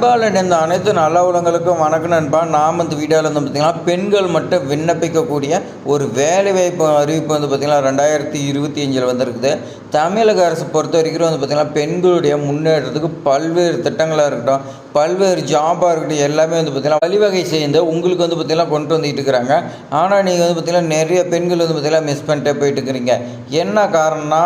அன்பால் இந்த அனைத்து நல்ல உள்ளங்களுக்கும் வணக்கம் நண்பா. நாம் இந்த வீடியோவில் வந்து பார்த்திங்கன்னா பெண்கள் மட்டும் விண்ணப்பிக்கக்கூடிய ஒரு வேலைவாய்ப்பு அறிவிப்பு வந்து பார்த்திங்கன்னா 2025 வந்திருக்குது. தமிழக அரசு பொறுத்த வரைக்கும் வந்து பார்த்திங்கன்னா பெண்களுடைய முன்னேற்றத்துக்கு பல்வேறு திட்டங்களாக இருக்கட்டும், பல்வேறு ஜாபாக இருக்கட்டும், எல்லாமே வந்து பார்த்திங்கன்னா வழிவகை செய்து உங்களுக்கு வந்து பார்த்திங்கன்னா கொண்டு வந்துட்டு இருக்கிறாங்க. ஆனால் நீங்கள் வந்து பார்த்திங்கன்னா நிறைய பெண்கள் வந்து பார்த்திங்கன்னா மிஸ் பண்ணிட்டே போயிட்டு இருக்கிறீங்க. என்ன காரணம்னா,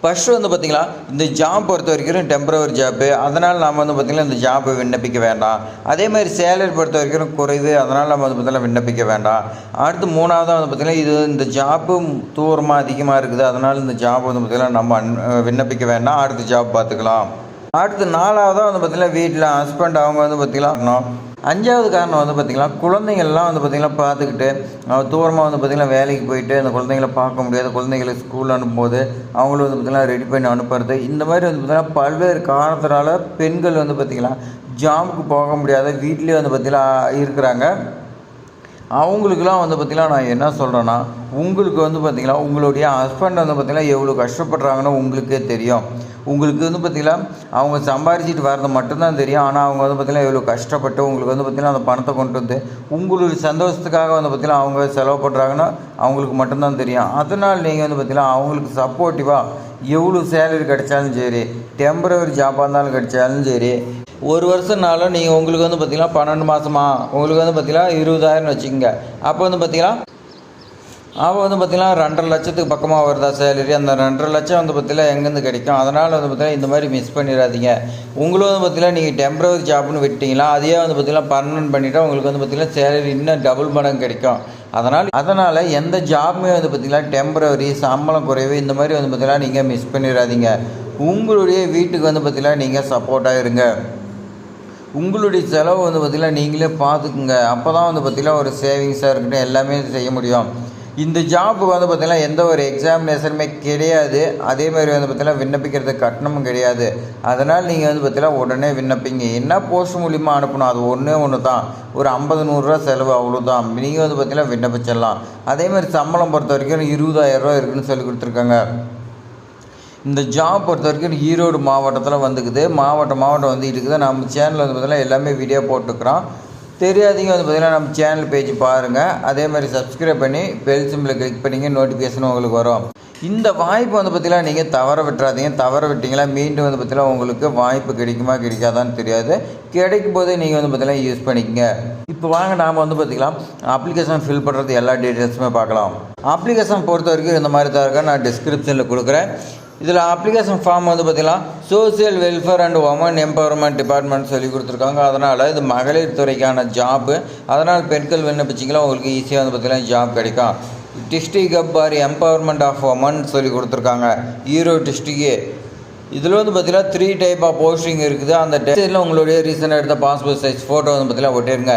ஃபஸ்ட்டு வந்து பார்த்திங்கன்னா இந்த ஜாப் பொறுத்த வரைக்கும் டெம்பரவரி ஜாப்பு, அதனால் நாம் வந்து பார்த்திங்கன்னா இந்த ஜாப்பை விண்ணப்பிக்க வேண்டாம். அதே மாதிரி சேலரி பொறுத்த வரைக்கும் குறைவு, அதனால் நம்ம வந்து பார்த்திங்கன்னா விண்ணப்பிக்க வேண்டாம். அடுத்து மூணாவதாக வந்து பார்த்திங்கன்னா இந்த ஜாப்பு தூரமாக அதிகமாக இருக்குது, அதனால் இந்த ஜாப் வந்து பார்த்திங்கன்னா நம்ம விண்ணப்பிக்க வேண்டாம், அடுத்த ஜாப் பார்த்துக்கலாம். அடுத்து நாலாவதாக வந்து பார்த்திங்கன்னா வீட்டில் ஹஸ்பண்ட் அவங்க வந்து பார்த்திங்கன்னா. அஞ்சாவது காரணம் வந்து பார்த்திங்கன்னா குழந்தைங்கள்லாம் வந்து பார்த்திங்கன்னா பார்த்துக்கிட்டு தூரமாக வந்து பார்த்திங்கன்னா வேலைக்கு போயிட்டு அந்த குழந்தைங்கள பார்க்க முடியாது, குழந்தைங்களை ஸ்கூல் அனுப்பும்போது அவங்களும் வந்து பார்த்திங்கன்னா ரெடி பண்ணி அனுப்புறது, இந்த மாதிரி வந்து பார்த்திங்கன்னா பல்வேறு காரணத்தினால பெண்கள் வந்து பார்த்திங்கன்னா ஜாபுக்கு போக முடியாத வீட்டிலே வந்து பார்த்திங்கன்னா இருக்கிறாங்க. அவங்களுக்கெல்லாம் வந்து பார்த்திங்கன்னா நான் என்ன சொல்கிறேன்னா, உங்களுக்கு வந்து பார்த்திங்கன்னா உங்களுடைய ஹஸ்பண்ட் வந்து பார்த்திங்கன்னா எவ்வளோ கஷ்டப்படுறாங்கன்னு உங்களுக்கே தெரியும். உங்களுக்கு வந்து பார்த்திங்கன்னா அவங்க சம்பாரிச்சிட்டு வர்றது மட்டும்தான் தெரியும். ஆனால் அவங்க வந்து பார்த்திங்கன்னா எவ்வளோ கஷ்டப்பட்டு உங்களுக்கு வந்து பார்த்திங்கன்னா அந்த பணத்தை கொண்டு வந்து உங்களுடைய சந்தோஷத்துக்காக வந்து பார்த்திங்கன்னா அவங்க செலவு பண்ணுறாங்கன்னா அவங்களுக்கு மட்டும்தான் தெரியும். அதனால் நீங்கள் வந்து பார்த்திங்கன்னா அவங்களுக்கு சப்போர்ட்டிவாக எவ்வளோ சேலரி கிடைச்சாலும் சரி, டெம்பரவரி ஜாப்பாக இருந்தாலும் கிடைச்சாலும் சரி, ஒரு வருஷம்னாலும் நீங்கள் உங்களுக்கு வந்து பார்த்திங்கன்னா 12 மாதமா உங்களுக்கு வந்து பார்த்திங்கன்னா 20,000 வச்சுக்கோங்க. அப்போ வந்து பார்த்திங்கன்னா அவள் வந்து பார்த்திங்கன்னா 2.5 லட்சத்துக்கு பக்கமாக வருதா சேலரி. அந்த 2.5 லட்சம் வந்து பார்த்திங்கன்னா எங்கேருந்து கிடைக்கும்? அதனால் வந்து பார்த்திங்கன்னா இந்த மாதிரி மிஸ் பண்ணிடாதீங்க. உங்களும் வந்து பார்த்திங்கன்னா நீங்கள் டெம்பரவரி ஜாப்னு விட்டீங்களா, அதையே வந்து பார்த்திங்கன்னா பர்மனன்ட் பண்ணிவிட்டால் உங்களுக்கு வந்து பார்த்திங்கன்னா சேலரி இன்னும் டபுள் மடங்கு கிடைக்கும். அதனால் எந்த ஜாப்புமே வந்து பார்த்திங்கன்னா டெம்பரவரி சம்பளம் குறைவு இந்த மாதிரி வந்து பார்த்திங்கன்னா நீங்கள் மிஸ் பண்ணிடாதீங்க. உங்களுடைய வீட்டுக்கு வந்து பார்த்திங்கன்னா நீங்கள் சப்போர்ட்டாக இருங்க. உங்களுடைய செலவு வந்து பார்த்திங்கன்னா நீங்களே பார்த்துக்குங்க. அப்போ தான் வந்து பார்த்திங்கன்னா ஒரு சேவிங்ஸாக இருக்கட்டும் எல்லாமே செய்ய முடியும். இந்த ஜாப்புக்கு வந்து பார்த்திங்கன்னா எந்த ஒரு எக்ஸாமினேஷனுமே கிடையாது. அதேமாதிரி வந்து பார்த்திங்கன்னா விண்ணப்பிக்கிறதுக்கு கட்டணமும் கிடையாது. அதனால் நீங்கள் வந்து பார்த்திங்கன்னா உடனே விண்ணப்பிங்க. என்ன போஸ்ட் மூலிமா அனுப்பணும், அது ஒன்று தான், ஒரு 50-100 ரூபா செலவு, அவ்வளோதான். நீங்கள் வந்து பார்த்திங்கன்னா விண்ணப்பிச்சிடலாம். அதேமாதிரி சம்பளம் பொறுத்த வரைக்கும் 20,000 ரூபா இருக்குதுன்னு சொல்லி கொடுத்துருக்காங்க. இந்த ஜாப் பொறுத்த வரைக்கும் ஈரோடு மாவட்டத்தில் வந்துக்குது. மாவட்டம் வந்து இருக்குது. நம்ம சேனலில் வந்து பார்த்திங்கன்னா எல்லாமே வீடியோ போட்டுக்கிறோம். தெரியாதீங்க வந்து பார்த்திங்கன்னா நம்ம சேனல் பேஜ் பாருங்கள். அதே மாதிரி சப்ஸ்கிரைப் பண்ணி பெல் சிம்பிளை கிளிக் பண்ணிங்க, நோட்டிஃபிகேஷன் உங்களுக்கு வரும். இந்த வாய்ப்பு வந்து பார்த்திங்கன்னா நீங்கள் தவற விட்டுறாதீங்க. தவற விட்டிங்களா மீண்டும் வந்து பார்த்திங்கன்னா உங்களுக்கு வாய்ப்பு கிடைக்குமா கிடைக்காதான்னு தெரியாது. கிடைக்கும் போதே நீங்கள் வந்து பார்த்திங்கன்னா யூஸ் பண்ணிக்கங்க. இப்போ வாங்க நாம் வந்து பார்த்திங்கன்னா அப்ளிகேஷன் ஃபில் பண்ணுறது எல்லா டீட்டெயில்ஸுமே பார்க்கலாம். அப்ளிகேஷன் பொறுத்த வரைக்கும் இந்த மாதிரி தான் இருக்கா, நான் டிஸ்கிரிப்ஷனில் கொடுக்குறேன். இதில் அப்ளிகேஷன் ஃபார்ம் வந்து பார்த்திங்கன்னா social welfare and women empowerment department சொல்லி கொடுத்துருக்காங்க. அதனால் இது மகளிர் துறைக்கான ஜாப்பு. அதனால் பெண்கள் விண்ணப்பிச்சிங்களா உங்களுக்கு ஈஸியாக வந்து பார்த்திங்கன்னா ஜாப் கிடைக்கும். District hub for empowerment of women சொல்லி கொடுத்துருக்காங்க, ஈரோடு டிஸ்ட்ரிக்டே. இதில் வந்து பார்த்திங்கன்னா 3 டைப் ஆஃப் போஸ்டிங் இருக்குது. அந்த டெஸ்ட்டில் உங்களுடைய ரீசெண்டாக எடுத்த பாஸ்போர்ட் சைஸ் ஃபோட்டோ வந்து பார்த்திங்கன்னா ஒட்டிருங்க.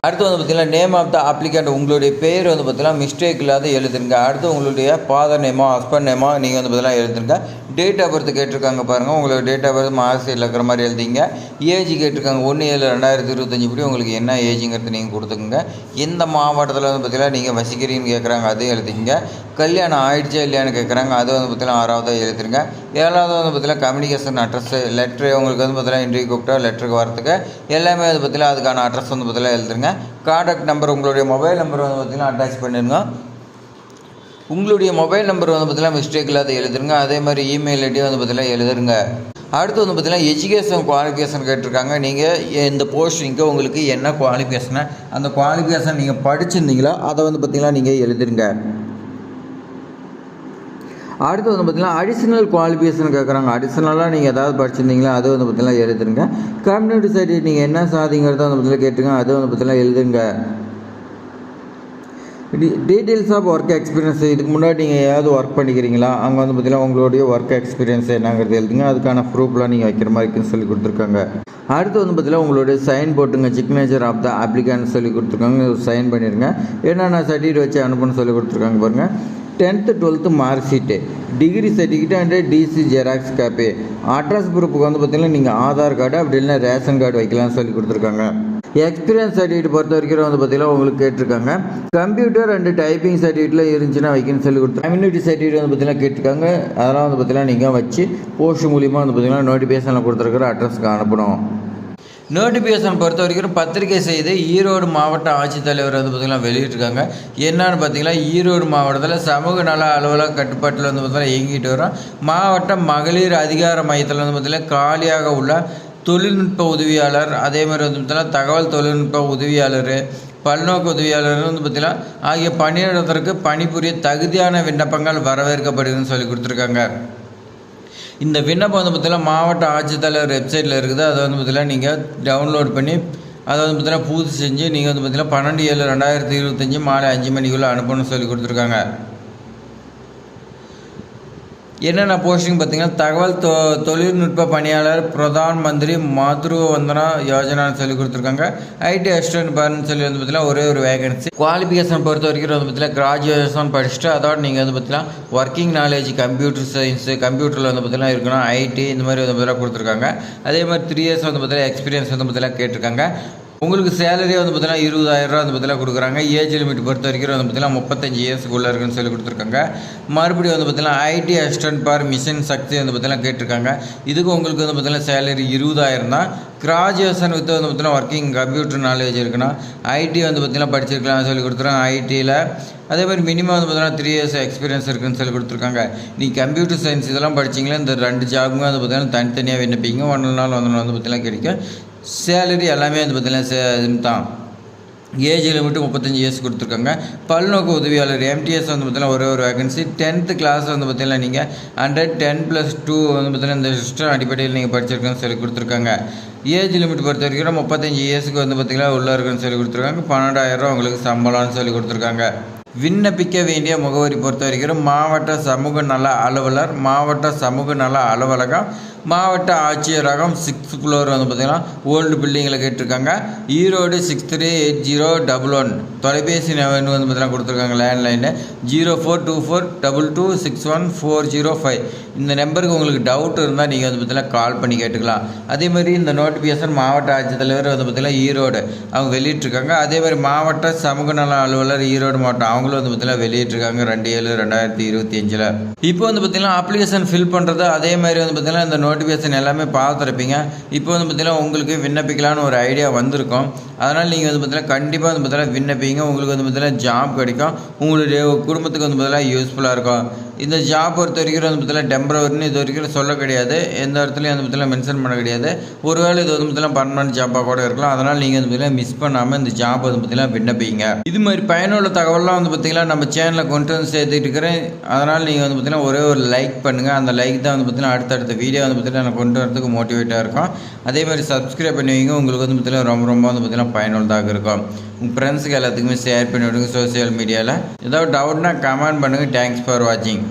அடுத்து வந்து பார்த்திங்கன்னா நேம் ஆஃப் த அப்ளிகண்ட், உங்களுடைய பேர் வந்து பார்த்திங்கன்னா மிஸ்டேக் இல்லாத எழுதுருங்க. அடுத்து உங்களுடைய ஃபாதர் நேமோ ஹஸ்பண்ட் நேமோ நீங்கள் வந்து பார்த்திங்கன்னா எழுதுருங்க. டேட் ஆஃப் பர்த் கேட்டிருக்காங்க பாருங்கள், உங்களுக்கு டேட் ஆஃப் பர்த் மார்க்ஸில் இருக்கிற மாதிரி எழுதிங்க. ஏஜ் கேட்டிருக்காங்க 1/7/2025 படி உங்களுக்கு என்ன ஏஜுங்கிறது நீங்கள் கொடுத்துக்குங்க. எந்த மாவட்டத்தில் வந்து பார்த்திங்கன்னா நீங்கள் வசிக்கிறீங்கன்னு கேட்குறாங்க, அதையும் எழுதிங்க. கல்யாணம் ஆயிடுச்சா இல்லையான்னு கேட்குறாங்க, அது வந்து பார்த்திங்கன்னா 6ஆவதாக எழுதுருங்க. 7ஆவது வந்து பார்த்திங்கன்னா கம்யூனிகேஷன் அட்ரஸ் லெட்ரு, உங்களுக்கு வந்து பார்த்திங்கன்னா இன்டர்வியூ கூப்பிட்டா லெட்டருக்கு வரத்துக்கு எல்லாமே வந்து பார்த்திங்கன்னா அதுக்கான அட்ரஸ் வந்து பார்த்திங்கன்னா எழுதுருங்க. கான்டாக்ட் நம்பர், உங்களுடைய மொபைல் நம்பர் வந்து பார்த்திங்கன்னா அட்டாச் பண்ணிடுங்க. உங்களுடைய மொபைல் நம்பர் வந்து பார்த்திங்கன்னா மிஸ்டேக் இல்லாத எழுதுருங்க. அதே மாதிரி இமெயில் ஐடி வந்து பார்த்திங்கன்னா எழுதுருங்க. அடுத்து வந்து பார்த்திங்கன்னா எஜுகேஷன் குவாலிஃபிகேஷன் கேட்டிருக்காங்க. நீங்கள் இந்த போஸ்டிங்க்கு உங்களுக்கு என்ன குவாலிஃபிகேஷனை, அந்த குவாலிஃபிகேஷன் நீங்கள் படிச்சிருந்தீங்களா அதை வந்து பார்த்திங்கன்னா நீங்கள் எழுதுருங்க. அடுத்து வந்து பார்த்திங்கன்னா அடிஷ்னல் குவாலிஃபிகேஷன் கேட்குறாங்க. அடிஷ்னலாக நீங்கள் ஏதாவது படிச்சிருந்தீங்களா அது வந்து பார்த்திங்கன்னா எழுதுருங்க. கம்யூனிட்டி சர்டிஃபிகேட் நீங்கள் என்ன சாதிங்கிறத வந்து பார்த்திங்கன்னா கேட்டுருங்க, அது வந்து பார்த்திங்கன்னா எழுதுங்க. டீட்டெயில்ஸ் ஆஃப் ஒர்க் எக்ஸ்பீரியன்ஸ், இதுக்கு முன்னாடி நீங்கள் ஏதாவது ஒர்க் பண்ணிக்கிறீங்களா, அங்கே வந்து பார்த்திங்கன்னா உங்களுடைய ஒர்க் எக்ஸ்பீரியன்ஸ் என்னங்கிறது எழுதுங்க. அதுக்கான ப்ரூஃப்லாம் நீங்கள் வைக்கிற மாதிரி இருக்குன்னு சொல்லி கொடுத்துருக்காங்க. அடுத்து வந்து பார்த்திங்கன்னா உங்களுடைய சைன் போட்டுங்க, சிக்னேச்சர் ஆஃப் த அப்ளிகன்ட் சொல்லி கொடுத்துருக்காங்க, சைன் பண்ணிடுங்க. என்னென்ன சர்டிஃபிகேட் வச்சு அனுப்புன்னு சொல்லி கொடுத்துருக்காங்க பாருங்கள். 10th 12th mark sheet, degree certificate and TC xerox copy. Address ப்ரூஃபுக்கு வந்து பார்த்திங்கன்னா நீங்கள் ஆதார் கார்டு அப்படி இல்லைன்னா ரேஷன் கார்டு வைக்கலாம்னு சொல்லி கொடுத்துருக்காங்க. எக்ஸ்பீரியன்ஸ் சர்டிஃபிகேட் பொறுத்த வரைக்கும் வந்து பார்த்திங்கன்னா உங்களுக்கு கேட்டிருக்காங்க. கம்ப்யூட்டர் அண்டு டைப்பிங் சர்டிஃபிகேட்டில் இருந்துச்சுன்னா வைக்கணும்னு சொல்லி கொடுத்து கம்யூனிட்டி சர்டிஃபிகேட் வந்து பார்த்திங்கன்னா கேட்டிருக்காங்க. அதெல்லாம் வந்து பார்த்திங்கன்னா நீங்கள் வச்சு போஸ்ட் மூலிமா வந்து பார்த்திங்கன்னா நோட்டிஃபிகேஷனில் கொடுத்துருக்குற அட்ரஸ்க்கு அனுப்பணும். நோட்டிஃபிகேஷன் பொறுத்த வரைக்கும் பத்திரிகை செய்து ஈரோடு மாவட்ட ஆட்சித்தலைவர் வந்து பார்த்திங்கன்னா வெளியிட்டிருக்காங்க. என்னன்னு பார்த்தீங்கன்னா, ஈரோடு மாவட்டத்தில் சமூக நல அலுவலக கட்டுப்பாட்டில் வந்து பார்த்திங்கன்னா இயங்கிட்டு வரும் மாவட்ட மகளிர் அதிகார மையத்தில் வந்து பார்த்திங்கன்னா காலியாக உள்ள தொழில்நுட்ப உதவியாளர், அதே மாதிரி வந்து பார்த்திங்கன்னா தகவல் தொழில்நுட்ப உதவியாளர், பல்நோக்கு உதவியாளர் வந்து பார்த்திங்கன்னா ஆகிய பணியிடத்திற்கு பணிபுரிய தகுதியான விண்ணப்பங்கள் வரவேற்கப்படுதுன்னு சொல்லி கொடுத்துருக்காங்க. இந்த விண்ணப்பம் வந்து பார்த்திங்கன்னா மாவட்ட ஆட்சித்தலைவர் வெப்சைட்டில் இருக்குது. அதை வந்து பார்த்திங்கன்னா நீங்கள் டவுன்லோட் பண்ணி அதை வந்து பார்த்திங்கன்னா பூர்த்தி செஞ்சு நீங்கள் வந்து பார்த்திங்கன்னா 12/7/2025 மாலை 5 மணிக்குள்ளே அனுப்பணும்னு சொல்லி கொடுத்துருக்காங்க. என்னென்ன போஸ்டிங் பார்த்தீங்கன்னா, தகவல் தொழில்நுட்ப பணியாளர், பிரதான் மந்திரி மாத்ரு வந்தனா யோஜனான்னு சொல்லி கொடுத்துருக்காங்க. ஐடி அசிஸ்டன்ட் பார்னு சொல்லி வந்து பார்த்தீங்கன்னா ஒரே ஒரு வேகன்சி. குவாலிஃபிகேஷன் பொறுத்த வரைக்கும் வந்து பார்த்தீங்கன்னா கிராஜுவேஷன் படிச்சுட்டு அதோட நீங்கள் வந்து பார்த்தீங்கன்னா ஒர்க்கிங் நாலேஜ் கம்ப்யூட்டர் சயின்ஸு, கம்ப்யூட்டரில் வந்து பார்த்தீங்கன்னா இருக்கணும், ஐடி இந்த மாதிரி வந்து பார்த்தீங்கன்னா கொடுத்துருக்காங்க. அதே மாதிரி 3 இயர்ஸ் வந்து பார்த்தீங்கன்னா எக்ஸ்பீரியன்ஸ் வந்து பார்த்தீங்கன்னா கேட்டிருக்காங்க. உங்களுக்கு சேலரியே வந்து பார்த்தீங்கன்னா 20,000 வந்து பார்த்தீங்கன்னா கொடுக்குறாங்க. ஏஜ் லிமிட் பொறுத்த வரைக்கும் வந்து பார்த்தீங்கன்னா 35 இயர்ஸ்க்குள்ளே இருக்குன்னு சொல்லி கொடுத்துருக்காங்க. மறுபடியும் வந்து பார்த்தீங்கன்னா ஐடி அசிஸ்டன்ட் பார் மிஷின் சக்தி வந்து பார்த்தீங்கன்னா கேட்டிருக்காங்க. இதுக்கு உங்களுக்கு வந்து பார்த்தீங்கன்னா சேலரி 20,000 தான். கிராஜுவேஷன் வித் வந்து பார்த்தீங்கன்னா ஒர்க்கிங் கம்ப்யூட்டர் நாலேஜ் இருக்குன்னா ஐடி வந்து பார்த்தீங்கன்னா படிச்சிருக்கலாம்னு சொல்லி கொடுத்துருக்காங்க. ஐடியில் அதே மாதிரி மினிமம் வந்து பார்த்தீங்கன்னா 3 இயர்ஸ் எக்ஸ்பீரியன்ஸ் இருக்குன்னு சொல்லி கொடுத்துருக்காங்க. நீங்கள் கம்ப்யூட்டர் சயின்ஸ் இதெல்லாம் படிச்சிங்களா இந்த 2 ஜாபுங்க வந்து பார்த்தீங்கன்னா தனித்தனியாக விண்ணப்பிங்க. 1 நாள் வந்து பார்த்தீங்கன்னா கிடைக்கும். சேலரி எல்லாமே வந்து பார்த்தீங்கன்னா தான். ஏஜ் லிமிட்டு 35 இயர்ஸ் கொடுத்துருக்காங்க. பல்நோக்கு உதவியாளர் எம்டிஎஸ் வந்து பார்த்தீங்கன்னா ஒரே ஒரு வேகன்சி. 10th கிளாஸ் வந்து பார்த்தீங்கன்னா நீங்கள் 110+2 வந்து பார்த்தீங்கன்னா இந்த சிஸ்டம் அடிப்படையில் நீங்கள் படிச்சிருக்கேன்னு சொல்லி கொடுத்துருக்காங்க. ஏஜ் லிமிட் பொறுத்த வரைக்கும் 35 இயர்ஸுக்கு வந்து பார்த்தீங்கன்னா உள்ளே இருக்குன்னு சொல்லி கொடுத்துருக்காங்க. 12,000 உங்களுக்கு சம்பளம்னு சொல்லி கொடுத்துருக்காங்க. விண்ணப்பிக்க வேண்டிய முகவரி பொறுத்த வரைக்கும் மாவட்ட சமூக நல அலுவலர், மாவட்ட சமூக நல அலுவலகம், மாவட்ட ஆட்சியரகம் 6th ஃப்ளோர் வந்து பார்த்திங்கன்னா ஓல்டு பில்டிங்கில் கேட்டிருக்காங்க. ஈரோடு 638011 தொலைபேசி எண் வந்து பார்த்திங்கன்னா கொடுத்துருக்காங்க. லேண்ட்லைனு 042422614005. இந்த நம்பருக்கு உங்களுக்கு டவுட் இருந்தால் நீங்கள் வந்து பார்த்திங்கன்னா கால் பண்ணி கேட்டுக்கலாம். அதே மாதிரி இந்த நோட்டிஃபிகேஷன் மாவட்ட ஆட்சித்தலைவர் வந்து பார்த்திங்கன்னா ஈரோடு அவங்க வெளியிட்டிருக்காங்க. அதே மாதிரி மாவட்ட சமூக நல அலுவலர் ஈரோடு மாவட்டம் அவங்களும் வந்து பார்த்திங்கன்னா வெளியிட்டிருக்காங்க 2/7/2025. இப்போ வந்து பார்த்திங்கன்னா அப்ளிகேஷன் ஃபில் பண்ணுறது அதே மாதிரி வந்து பார்த்திங்கன்னா இந்த நோட்டிஃபிகேஷன் எல்லாமே பார்த்துருப்பீங்க. இப்போ வந்து பார்த்திங்கன்னா உங்களுக்கு விண்ணப்பிக்கலான்னு ஒரு ஐடியா வந்திருக்கும். அதனால் நீங்கள் வந்து பார்த்திங்கன்னா கண்டிப்பாக வந்து பார்த்திங்கன்னா விண்ணப்பிங்க. உங்களுக்கு வந்து பார்த்திங்கன்னா ஜாப் கிடைக்கும். உங்களுடைய குடும்பத்துக்கு வந்து பார்த்திங்கன்னா யூஸ்ஃபுல்லாக இருக்கும். இந்த ஜாப் பொறுத்த வரைக்கும் வந்து பார்த்திங்கன்னா டெம்பரவரின்னு இது வரைக்கும் சொல்ல கிடையாது. எந்த இடத்துலையும் வந்து பார்த்திங்கன்னா மென்ஷன் பண்ண கிடையாது. ஒருவேளை இது வந்து பார்த்திங்கன்னா பர்மனன்ட் ஜாப்பாக கூட இருக்கலாம். அதனால் நீங்கள் வந்து பார்த்திங்கன்னா மிஸ் பண்ணாமல் இந்த ஜாப் வந்து பார்த்திங்கன்னா விண்ணப்பிங்க. இது மாதிரி பயனுள்ள தகவலாம் வந்து பார்த்திங்கன்னா நம்ம சேனலில் கொண்டு வந்து சேர்த்துட்டு இருக்கிறேன். அதனால் நீங்கள் வந்து பார்த்திங்கன்னா ஒரே ஒரு லைக் பண்ணுங்கள். அந்த லைக் தான் வந்து பார்த்திங்கன்னா அடுத்தடுத்த வீடியோ வந்து பார்த்திங்கன்னா நான் கொண்டு வரதுக்கு மோட்டிவேட்டாக இருக்கும். அதே மாதிரி சப்ஸ்கிரைப் பண்ணுவீங்க. உங்களுக்கு வந்து பார்த்திங்கன்னா ரொம்ப வந்து பார்த்திங்கன்னா பயனுள்ளதாக இருக்கும். உங்கள் ஃப்ரெண்ட்ஸுக்கு எல்லாத்துக்குமே ஷேர் பண்ணி விடுங்க. சோசியல் மீடியாவில் ஏதாவது டவுட்னா கமெண்ட் பண்ணுங்கள். தேங்க்ஸ் ஃபார் வாட்சிங்.